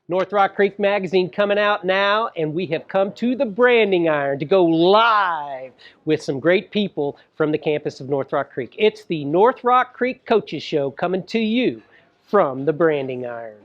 North Rock Creek Magazine coming out now, and we have come to the branding iron to go live with some great people from the campus of North Rock Creek. It's the North Rock Creek Coaches Show coming to you from the branding iron.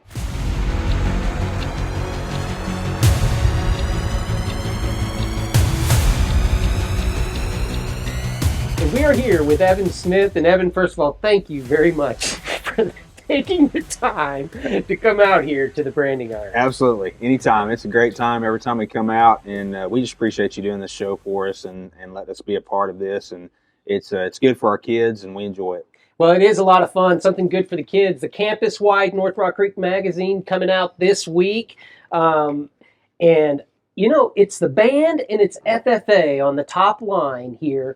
And we are here with Evan Smith. And Evan, first of all, thank you very much for taking the time to come out here to the branding iron. Absolutely. Anytime. It's a great time every time we come out, and we just appreciate you doing this show for us and let us be a part of this. And it's good for our kids, and we enjoy it. Well, it is a lot of fun, something good for the kids. The campus-wide North Rock Creek Magazine coming out this week. And, you know, it's the band and it's FFA on the top line here.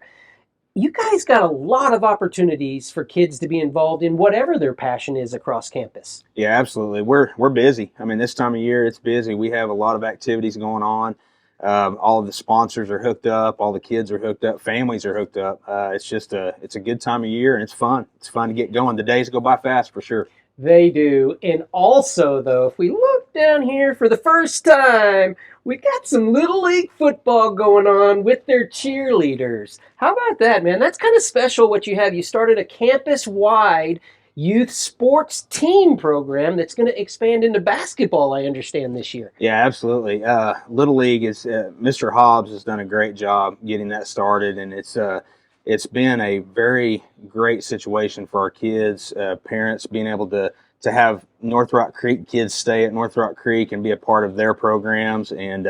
You guys got a lot of opportunities for kids to be involved in whatever their passion is across campus. Yeah, absolutely. We're busy. I mean, this time of year, it's busy. We have a lot of activities going on. All of the sponsors are hooked up. All the kids are hooked up. Families are hooked up. It's a good time of year, and it's fun. It's fun to get going. The days go by fast for sure. They do. And also, though, if we look down here for the first time, we got some Little League football going on with their cheerleaders. How about that, man? That's kind of special what you have. You started a campus-wide youth sports team program that's going to expand into basketball, I understand, this year. Yeah, absolutely. Little League is Mr. Hobbs has done a great job getting that started, and it's been a very great situation for our kids, parents being able to have North Rock Creek kids stay at North Rock Creek and be a part of their programs, and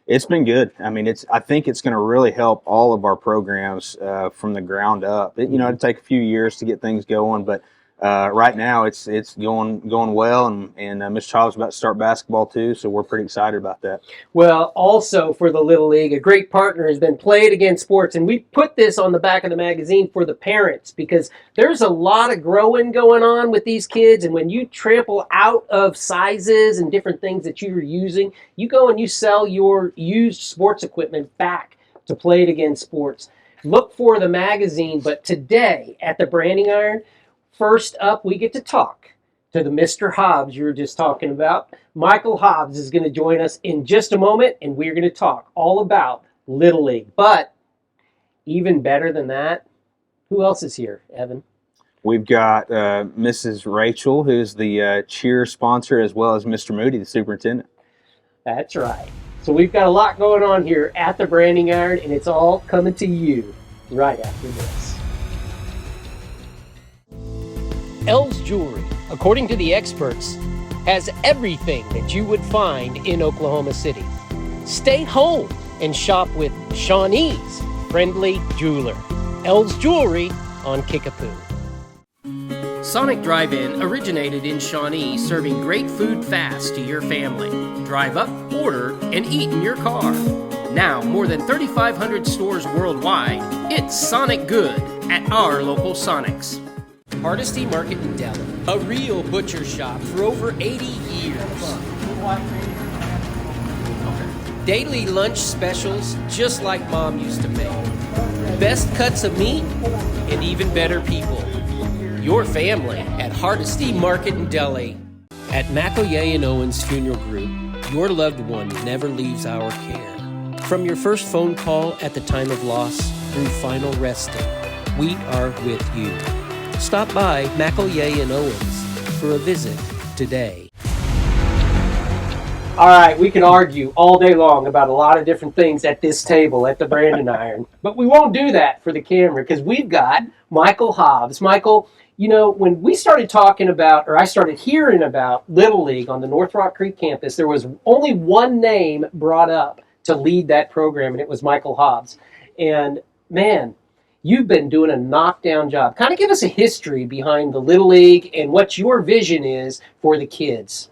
it's been good. I mean, I think it's going to really help all of our programs from the ground up. It'd take a few years to get things going, but right now it's going well, and Ms. Child's about to start basketball too, so we're pretty excited about that. Well, also for the Little League, a great partner has been Play It Again Sports, and we put this on the back of the magazine for the parents because there's a lot of growing going on with these kids, and when you trample out of sizes and different things that you're using, you go and you sell your used sports equipment back to Play It Again Sports. Look for the magazine, but today at the Branding Iron, first up, we get to talk to the Mr. Hobbs you were just talking about. Michael Hobbs is going to join us in just a moment, and we're going to talk all about Little League. But even better than that, who else is here, Evan? We've got Mrs. Rachel, who's the cheer sponsor, as well as Mr. Moody, the superintendent. That's right. So we've got a lot going on here at the Branding Iron, and it's all coming to you right after this. Athl's Jewelry, according to the experts, has everything that you would find in Oklahoma City. Stay home and shop with Shawnee's friendly jeweler. Athl's Jewelry on Kickapoo. Sonic Drive-In originated in Shawnee, serving great food fast to your family. Drive up, order, and eat in your car. Now, more than 3,500 stores worldwide, it's Sonic Good at our local Sonics. Hardesty Market in Delhi, a real butcher shop for over 80 years. Daily lunch specials just like Mom used to make. Best cuts of meat and even better people. Your family at Hardesty Market in Delhi. At McElroy and Owens Funeral Group, your loved one never leaves our care. From your first phone call at the time of loss through final resting, we are with you. Stop by McElroy and Owens for a visit today. All right, we can argue all day long about a lot of different things at this table at the Branding Iron, but we won't do that for the camera because we've got Michael Hobbs. Michael, you know, when we started talking about, or I started hearing about Little League on the North Rock Creek campus, there was only one name brought up to lead that program, and it was Michael Hobbs. And man, you've been doing a knockdown job. Kind of give us a history behind the Little League and what your vision is for the kids.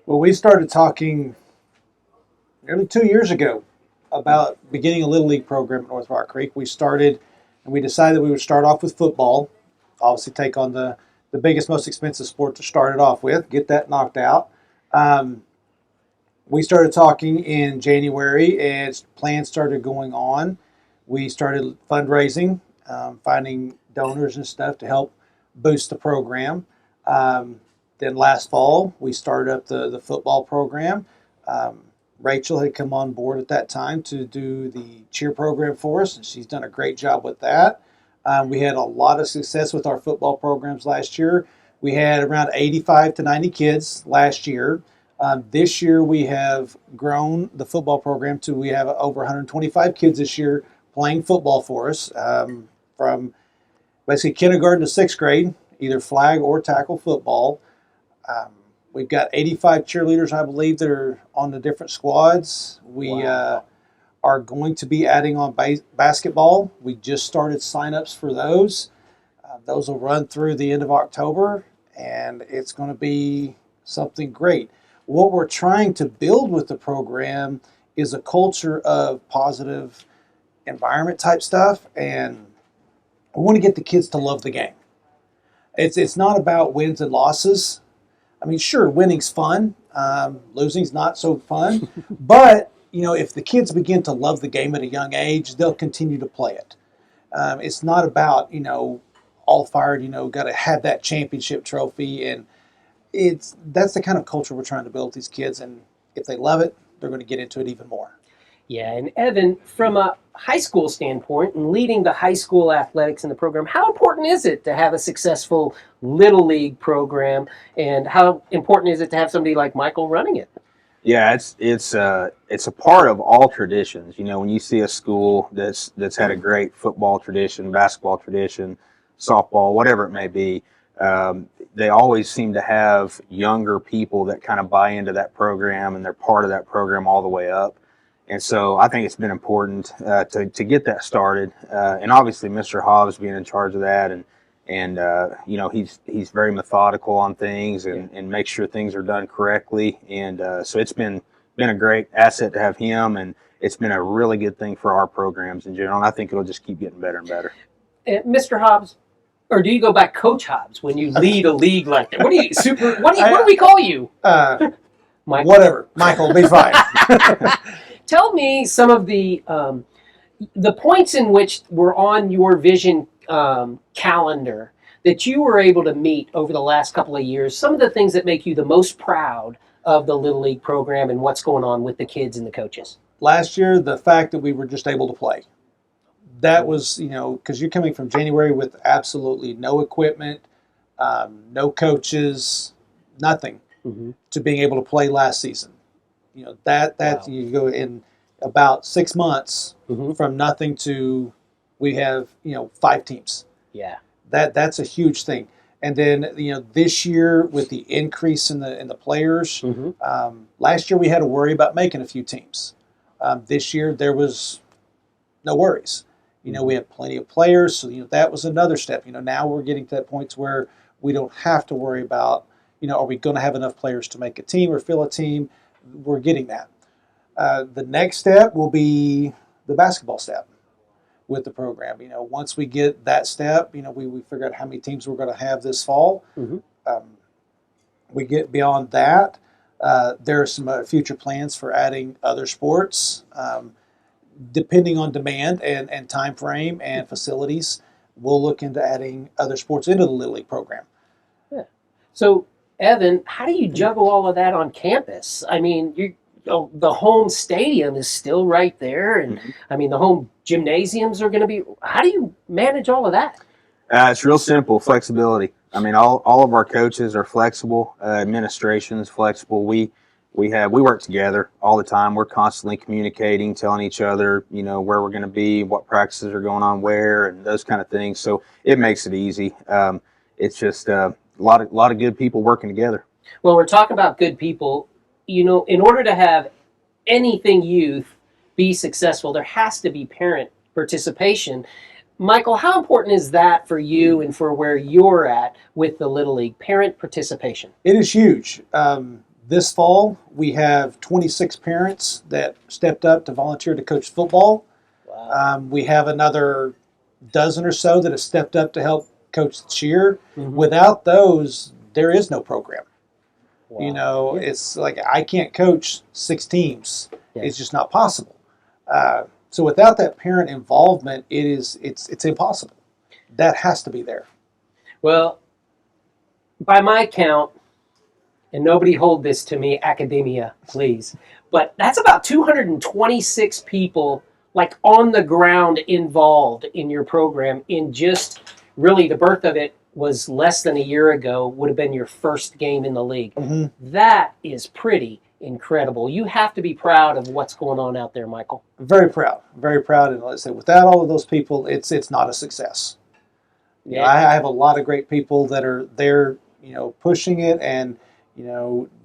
Well, we started talking nearly 2 years ago about beginning a Little League program at North Rock Creek. We started, and we decided we would start off with football, obviously take on the biggest, most expensive sport to start it off with, get that knocked out. We started talking in January as plans started going on. We started fundraising, finding donors and stuff to help boost the program. Then Then last fall, we started up the football program. Rachel had come on board at that time to do the cheer program for us, and she's done a great job with that. We had a lot of success with our football programs last year. We had around 85 to 90 kids last year. This year we have grown the football program to we have over 125 kids this year playing football for us, from basically kindergarten to sixth grade, either flag or tackle football. We've got 85 cheerleaders, I believe, that are on the different squads. We are going to be adding on basketball. We just started signups for those. Those will run through the end of October, and it's going to be something great. What we're trying to build with the program is a culture of positive environment type stuff, and we want to get the kids to love the game. It's not about wins and losses. I mean, sure, winning's fun. Losing's not so fun. But, if the kids begin to love the game at a young age, they'll continue to play it. It's not about, all fired, got to have that championship trophy. And that's the kind of culture we're trying to build with these kids. And if they love it, they're going to get into it even more. Yeah, and Evan, from a high school standpoint and leading the high school athletics in the program, how important is it to have a successful Little League program, and how important is it to have somebody like Michael running it? Yeah, it's a part of all traditions. When you see a school that's had a great football tradition, basketball tradition, softball, whatever it may be, they always seem to have younger people that kind of buy into that program, and they're part of that program all the way up. And so I think it's been important to get that started, and obviously Mr. Hobbs being in charge of that, and he's very methodical on things and makes sure things are done correctly, and so it's been a great asset to have him, and it's been a really good thing for our programs in general. And I think it'll just keep getting better and better. Mr. Hobbs, or do you go by Coach Hobbs when you lead a league like that? What do we call you? Michael. Whatever, Michael will be fine. Tell me some of the points in which were on your vision calendar that you were able to meet over the last couple of years. Some of the things that make you the most proud of the Little League program and what's going on with the kids and the coaches. Last year, the fact that we were just able to play. That was, because you're coming from January with absolutely no equipment, no coaches, nothing, to being able to play last season. Wow. You go in about 6 months from nothing to we have 5 teams. Yeah, that's a huge thing. And then this year with the increase in the players, last year we had to worry about making a few teams. This year there was no worries. We have plenty of players, so that was another step. Now we're getting to that point where we don't have to worry about are we going to have enough players to make a team or fill a team. We're getting that. The next step will be the basketball step with the program. Once we get that step, we figure out how many teams we're going to have this fall. We get beyond that. There are some future plans for adding other sports. Depending on demand and time frame and facilities, we'll look into adding other sports into the Little League program. Yeah. So, Evan, how do you juggle all of that on campus? I mean, the home stadium is still right there, and I mean, the home gymnasiums are going to be. How do you manage all of that? It's real simple, flexibility. I mean, all of our coaches are flexible. Administration is flexible. We work together all the time. We're constantly communicating, telling each other, where we're going to be, what practices are going on where, and those kind of things. So it makes it easy. It's just a lot of good people working together. Well, we're talking about good people. In order to have anything youth be successful, there has to be parent participation. Michael, how important is that for you and for where you're at with the Little League, parent participation? It is huge. This fall, we have 26 parents that stepped up to volunteer to coach football. Wow. We have another dozen or so that have stepped up to help coach cheer. Without those, there is no program. Wow. It's like I can't coach 6 teams. Yeah. It's just not possible. So without that parent involvement, it's impossible. That has to be there. Well, by my count, and nobody hold this to me, academia, please, but that's about 226 people like on the ground involved in your program in just really the birth of it was less than a year ago, would have been your first game in the league. Mm-hmm. That is pretty incredible. You have to be proud of what's going on out there, Michael. Very proud, and let's say without all of those people, it's not a success. Yeah. I have a lot of great people that are there, pushing it and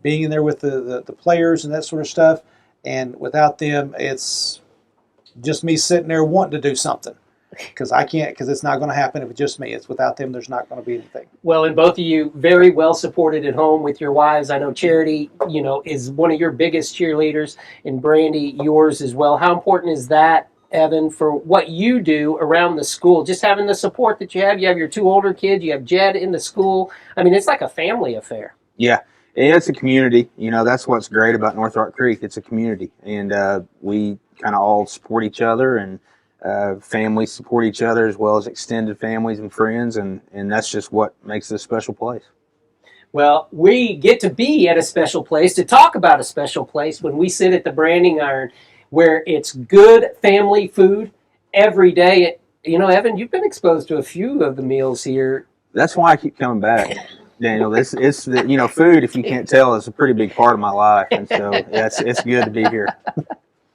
being in there with the players and that sort of stuff. And without them, it's just me sitting there wanting to do something because I can't, because it's not going to happen if it's just me. It's without them, there's not going to be anything. Well, and both of you very well supported at home with your wives. I know Charity, is one of your biggest cheerleaders, and Brandy, yours as well. How important is that, Evan, for what you do around the school? Just having the support that you have. You have your two older kids. You have Jed in the school. I mean, it's like a family affair. Yeah, it's a community. That's what's great about North Rock Creek. It's a community, and we kind of all support each other, and families support each other as well as extended families and friends, and that's just what makes this a special place. Well, we get to be at a special place to talk about a special place when we sit at the Branding Iron, where it's good family food every day. Evan, you've been exposed to a few of the meals here. That's why I keep coming back, Daniel. It's the food, if you can't tell, is a pretty big part of my life, and so it's good to be here.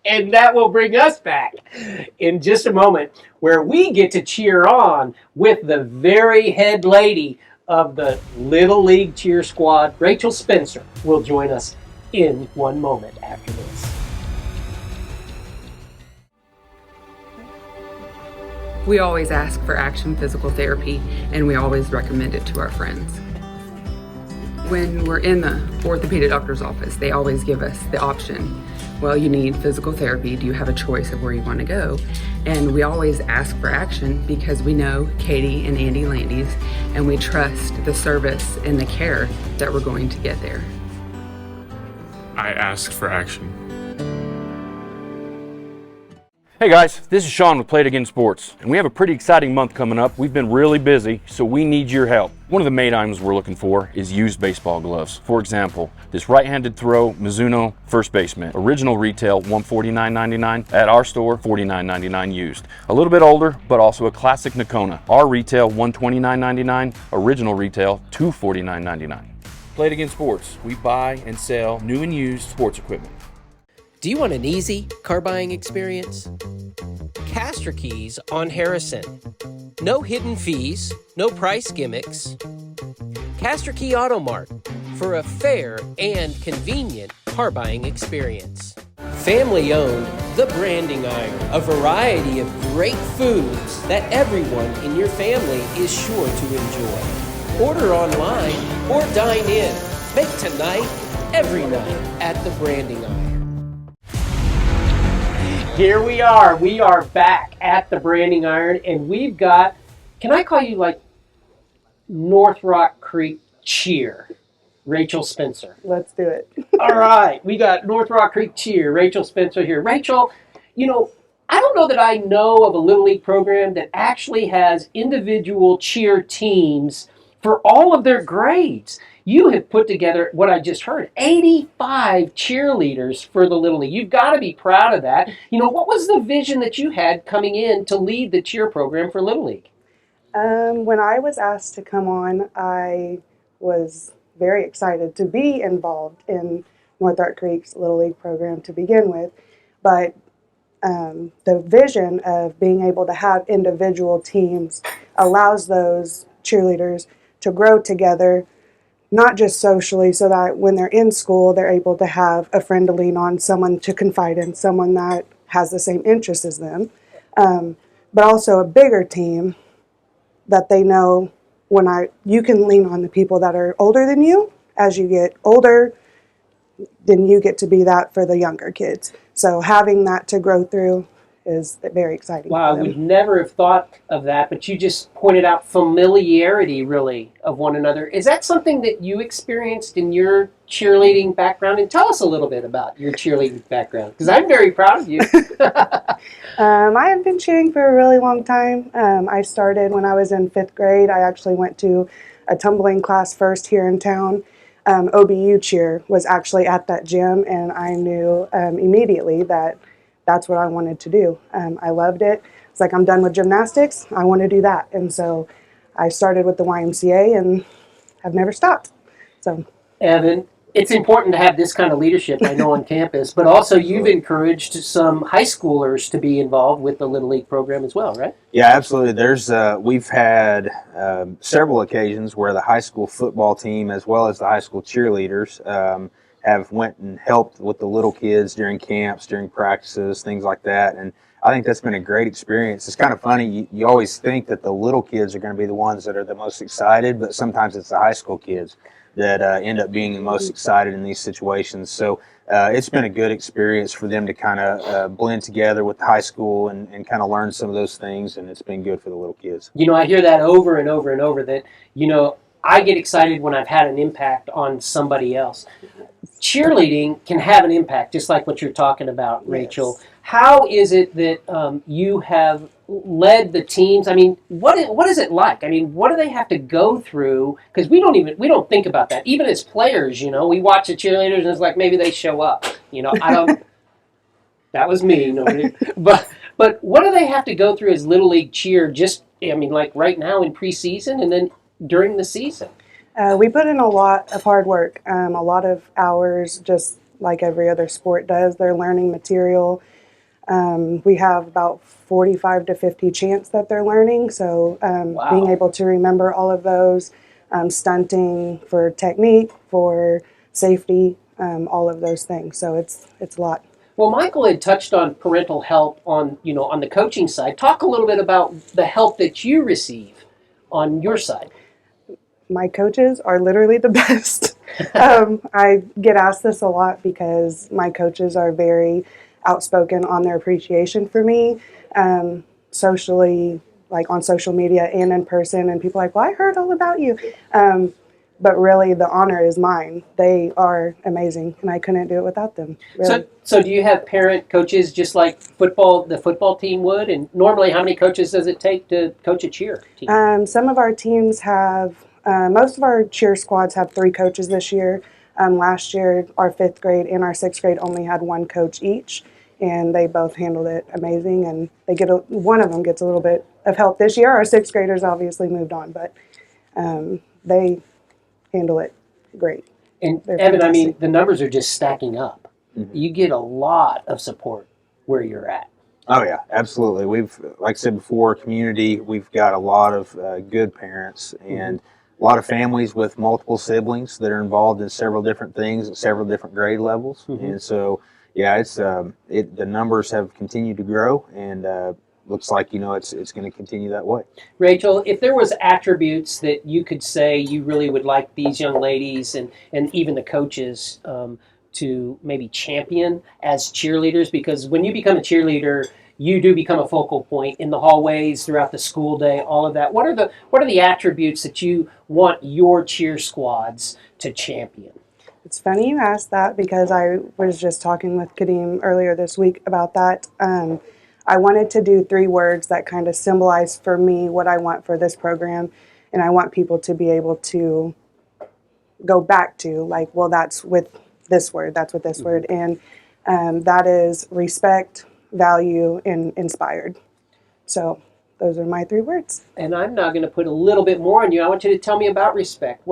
And that will bring us back in just a moment, where we get to cheer on with the very head lady of the Little League cheer squad. Rachel Spencer will join us in one moment after this. We always ask for Action Physical Therapy, and we always recommend it to our friends. When we're in the orthopedic doctor's office, they always give us the option. Well, you need physical therapy. Do you have a choice of where you want to go? And we always ask for Action because we know Katie and Andy Landys, and we trust the service and the care that we're going to get there. I asked for Action. Hey guys, this is Sean with Play Sports, and we have a pretty exciting month coming up. We've been really busy, so we need your help. One of the main items we're looking for is used baseball gloves. For example, this right-handed throw Mizuno first baseman, original retail $149.99, at our store $49.99 used. A little bit older, but also a classic Nakona. Our retail $129.99, original retail $249.99. Play Sports, we buy and sell new and used sports equipment. Do you want an easy car buying experience? Caster Keys on Harrison. No hidden fees, no price gimmicks. Caster Key Auto Mart for a fair and convenient car buying experience. Family owned, The Branding Iron. A variety of great foods that everyone in your family is sure to enjoy. Order online or dine in. Make tonight every night at The Branding Iron. Here we are. We are back at the Branding Iron, and we've got, can I call you like North Rock Creek Cheer? Rachel Spencer. Let's do it. All right. We got North Rock Creek Cheer. Rachel Spencer here. Rachel, I don't know that I know of a Little League program that actually has individual cheer teams for all of their grades. You have put together, what I just heard, 85 cheerleaders for the Little League. You've got to be proud of that. What was the vision that you had coming in to lead the cheer program for Little League? When I was asked to come on, I was very excited to be involved in North Rock Creek's Little League program to begin with. But the vision of being able to have individual teams allows those cheerleaders to grow together, not just socially, so that when they're in school, they're able to have a friend to lean on, someone to confide in, someone that has the same interests as them, but also a bigger team that they know you can lean on the people that are older than you. As you get older, then you get to be that for the younger kids. So having that to grow through is very exciting. Wow, I would never have thought of that, but you just pointed out familiarity, really, of one another. Is that something that you experienced in your cheerleading background? And tell us a little bit about your cheerleading background, because I'm very proud of you. I have been cheering for a really long time. I started when I was in 5th grade. I actually went to a tumbling class first here in town. OBU cheer was actually at that gym, and I knew immediately that that's what I wanted to do. I loved it. It's like, I'm done with gymnastics. I want to do that. And so I started with the YMCA and have never stopped. So, Evan, it's important to have this kind of leadership, I know, on campus, but also you've encouraged some high schoolers to be involved with the Little League program as well, right? Yeah, absolutely. We've had several occasions where the high school football team, as well as the high school cheerleaders, have went and helped with the little kids during camps, during practices, things like that. And I think that's been a great experience. It's kind of funny. You always think that the little kids are going to be the ones that are the most excited, but sometimes it's the high school kids that end up being the most excited in these situations. So it's been a good experience for them to kind of blend together with high school and kind of learn some of those things, and it's been good for the little kids. You know, I hear that over and over and over that, you know, I get excited when I've had an impact on somebody else. Cheerleading can have an impact, just like what you're talking about, Rachel. Yes. How is it that you have led the teams? I mean, what is it like? I mean, what do they have to go through? Because we don't think about that. Even as players, you know, we watch the cheerleaders and it's like maybe they show up. You know, I don't. That was me. Nobody. But what do they have to go through as Little League cheer? Just, I mean, like right now in preseason and then during the season. we put in a lot of hard work, a lot of hours, just like every other sport does. They're learning material. We have about 45 to 50 chants that they're learning. So Wow. being able to remember all of those, stunting for technique, for safety, all of those things. So it's a lot. Well, Michael had touched on parental help on the coaching side. Talk a little bit about the help that you receive on your side. My coaches are literally the best. I get asked this a lot because my coaches are very outspoken on their appreciation for me, socially, like on social media and in person. And people are like, well, I heard all about you. But really, the honor is mine. They are amazing, and I couldn't do it without them. Really. So do you have parent coaches just like the football team would? And normally, how many coaches does it take to coach a cheer team? Some of our teams have, most of our cheer squads have 3 coaches this year. Last year, our 5th grade and our 6th grade only had 1 coach each, and they both handled it amazing. And one of them gets a little bit of help this year. Our 6th graders obviously moved on, but they handle it great. And They're Evan, I mean, fantastic. the numbers are just stacking up. Mm-hmm. You get a lot of support where you're at. Oh yeah, absolutely. We've, like I said before, community. We've got a lot of good parents and a lot of families with multiple siblings that are involved in several different things at several different grade levels. And so, yeah, it's the numbers have continued to grow, and looks like it's going to continue that way. Rachel, if there was attributes that you could say you really would like these young ladies and even the coaches to maybe champion as cheerleaders, because when you become a cheerleader, you do become a focal point in the hallways throughout the school day, all of that. What are the attributes that you want your cheer squads to champion? It's funny you asked that because I was just talking with Kadeem earlier this week about that. I wanted to do 3 words that kind of symbolize for me what I want for this program, and I want people to be able to go back to, like, well, that's with this word, that's with this word, and that is respect, value, and inspired. So those are my 3 words. And I'm now going to put a little bit more on you. I want you to tell me about respect.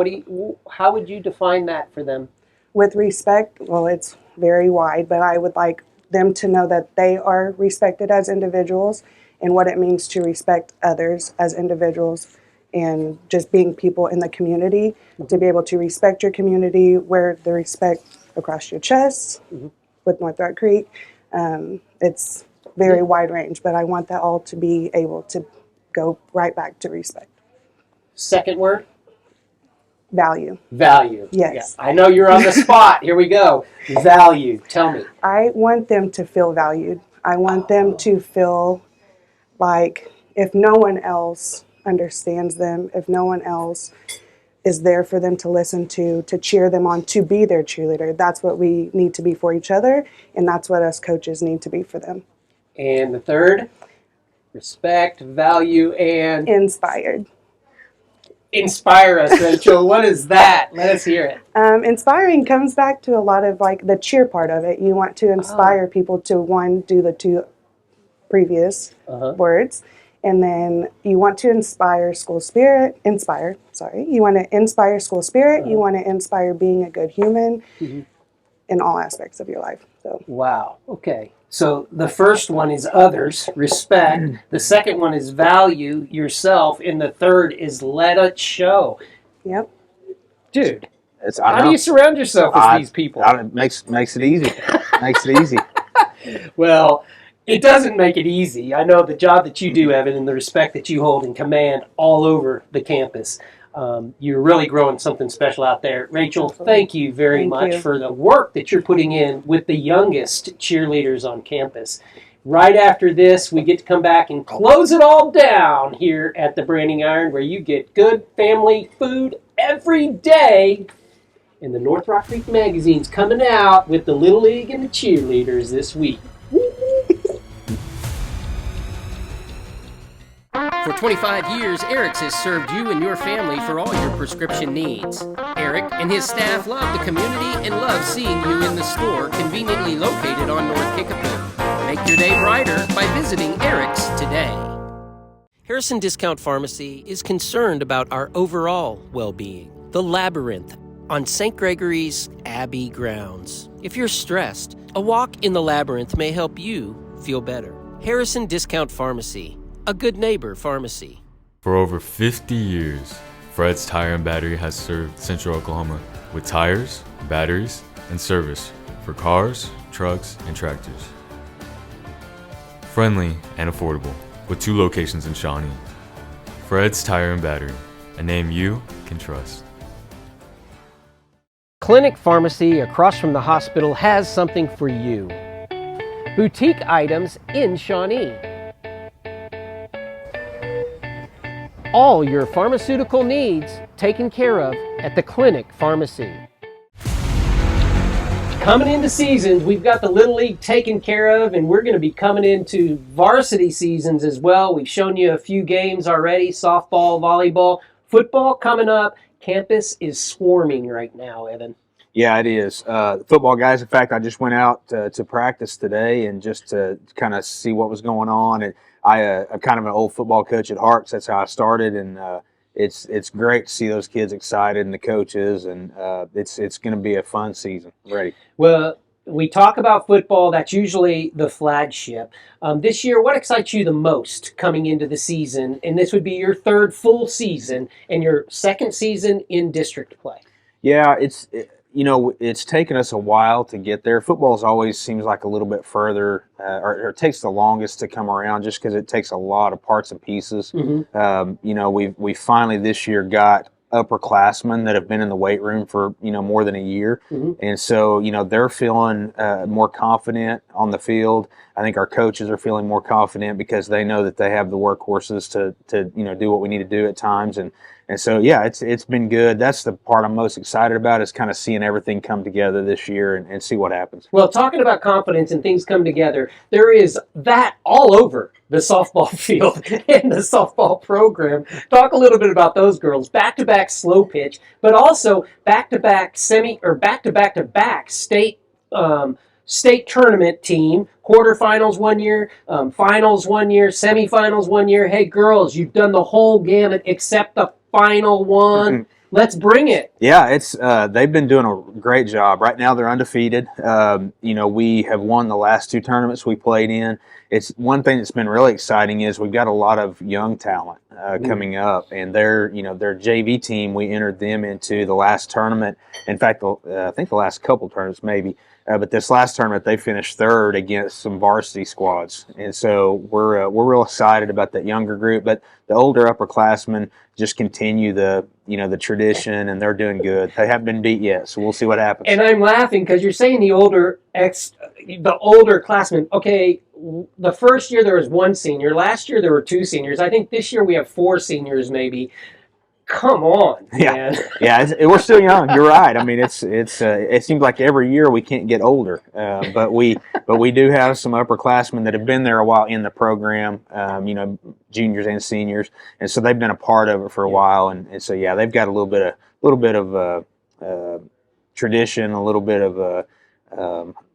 How would you define that for them? With respect, well, it's very wide, but I would like them to know that they are respected as individuals and what it means to respect others as individuals, and just being people in the community, to be able to respect your community, wear the respect across your chest with North Rock Creek. It's very wide range, but I want that all to be able to go right back to respect. Second word? Value. Value. Yes. Yeah. I know you're on the spot. Here we go. Value. Tell me. I want them to feel valued. I want them to feel like if no one else understands them, if no one else is there for them to listen to cheer them on, to be their cheerleader, that's what we need to be for each other, and that's what us coaches need to be for them. And the third? Respect, value, and... Inspired. Inspire us, Rachel. What is that? Let us hear it. Inspiring comes back to a lot of like the cheer part of it. You want to inspire people to one, do the two previous words, and then you want to inspire school spirit. You want to inspire school spirit. You want to inspire being a good human in all aspects of your life. So Wow. Okay. So the first one is others, respect. The second one is value yourself, and the third is let it show. yep. Dude, I how know. do you surround yourself with these people? It makes it easy. Makes it easy. Well, it doesn't make it easy. I know the job that you do, Evan, and the respect that you hold and command all over the campus. You're really growing something special out there. Rachel, thank you very much for the work that you're putting in with the youngest cheerleaders on campus. Right after this, we get to come back and close it all down here at the Branding Iron, where you get good family food every day. And the North Rock Creek Magazine's coming out with the Little League and the cheerleaders this week. For 25 years, Eric's has served you and your family for all your prescription needs. Eric and his staff love the community and love seeing you in the store conveniently located on North Kickapoo. Make your day brighter by visiting Eric's today. Harrison Discount Pharmacy is concerned about our overall well-being. The Labyrinth on St. Gregory's Abbey grounds. If you're stressed, a walk in the Labyrinth may help you feel better. Harrison Discount Pharmacy. A good neighbor pharmacy. For over 50 years, Fred's Tire and Battery has served Central Oklahoma with tires, batteries, and service for cars, trucks, and tractors. Friendly and affordable, with 2 locations in Shawnee. Fred's Tire and Battery, a name you can trust. Clinic Pharmacy across from the hospital has something for you. Boutique items in Shawnee. All your pharmaceutical needs taken care of at the Clinic Pharmacy. Coming into seasons, we've got the Little League taken care of, and we're going to be coming into varsity seasons as well. We've shown you a few games already, softball, volleyball, football coming up. Campus is swarming right now, Evan. Yeah, it is. Football guys, in fact, I just went out to practice today and just to kind of see what was going on. And I'm kind of an old football coach at heart. So that's how I started, and it's great to see those kids excited and the coaches, and it's going to be a fun season. Ready? Well, we talk about football. That's usually the flagship. This year, what excites you the most coming into the season? And this would be your third full season and your second season in district play. Yeah, it's taken us a while to get there. Football always seems like a little bit further, or it takes the longest to come around, just because it takes a lot of parts and pieces. We finally this year got upperclassmen that have been in the weight room for more than a year, and so they're feeling more confident on the field. I think our coaches are feeling more confident because they know that they have the workhorses to do what we need to do at times, and so yeah, it's been good. That's the part I'm most excited about, is kind of seeing everything come together this year and see what happens. Well, talking about confidence and things come together, there is that all over the softball field and the softball program. Talk a little bit about those girls. Back-to-back slow pitch, but also back-to-back back-to-back state tournament team. Quarterfinals one year, finals one year, semifinals one year. Hey, girls, you've done the whole gamut except the final one. Let's bring it. Yeah, it's they've been doing a great job. Right now they're undefeated. We have won the last 2 tournaments we played in. It's one thing that's been really exciting is we've got a lot of young talent coming up, and their JV team, we entered them into the last tournament. In fact, I think the last couple tournaments maybe. But this last tournament, they finished 3rd against some varsity squads, and so we're real excited about that younger group. But the older upperclassmen just continue the tradition, and they're doing good. They haven't been beat yet, so we'll see what happens. And I'm laughing because you're saying the older classmen. Okay, the first year there was 1 senior. Last year there were 2 seniors. I think this year we have 4 seniors maybe. come on, Yeah. man. Yeah, we're still young. You're right. I mean, it seems like every year we can't get older, but we do have some upperclassmen that have been there a while in the program. Juniors and seniors, and so they've been a part of it for a while, and so yeah, they've got a little bit of tradition, a little bit of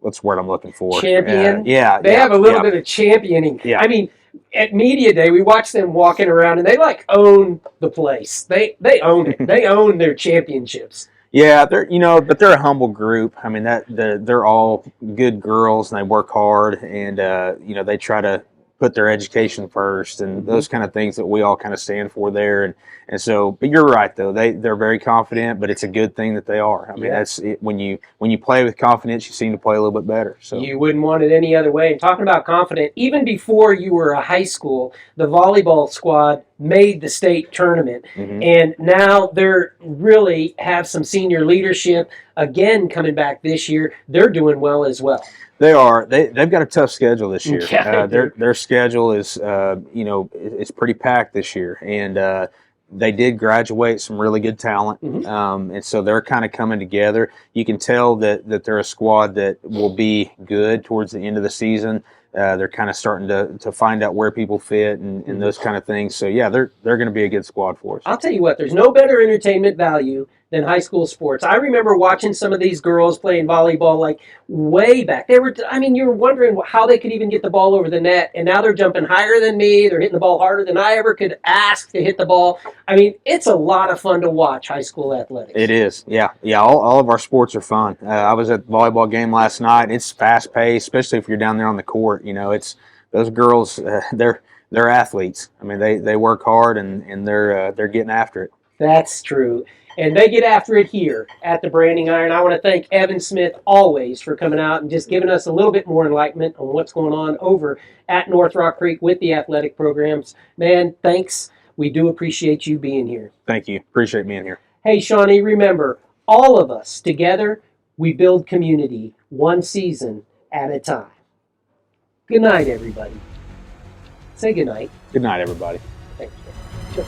what's the word I'm looking for? Champion. They have a little bit of championing. Yeah. I mean, at media day, we watch them walking around, and they like own the place. They own it. They own their championships. Yeah, but they're a humble group. I mean, they're all good girls, and they work hard, and they try to put their education first, and those kind of things that we all kind of stand for there. And so, but you're right though, they're very confident, but it's a good thing that they are. I mean, that's it. When you play with confidence, you seem to play a little bit better. So you wouldn't want it any other way. And talking about confident, even before you were a high school, the volleyball squad made the state tournament, and now they're really have some senior leadership again coming back this year. They're doing well as well. They are. They've got a tough schedule this year. Yeah, their schedule is it's pretty packed this year, and they did graduate some really good talent, and so they're kind of coming together. You can tell that they're a squad that will be good towards the end of the season. They're kind of starting to find out where people fit and those kind of things. So yeah, they're going to be a good squad for us. I'll tell you what, there's no better entertainment value than high school sports. I remember watching some of these girls playing volleyball like way back. You were wondering how they could even get the ball over the net, and now they're jumping higher than me. They're hitting the ball harder than I ever could ask to hit the ball. I mean, it's a lot of fun to watch high school athletics. It is, yeah. All of our sports are fun. I was at the volleyball game last night. It's fast paced, especially if you're down there on the court. It's those girls. They're athletes. I mean, they work hard and they're getting after it. That's true. And they get after it here at the Branding Iron. I want to thank Evan Smith always for coming out and just giving us a little bit more enlightenment on what's going on over at North Rock Creek with the athletic programs. Man, thanks. We do appreciate you being here. Thank you. Appreciate being here. Hey, Shawnee, remember, all of us together, we build community one season at a time. Good night, everybody. Say good night. Good night, everybody. Thank you.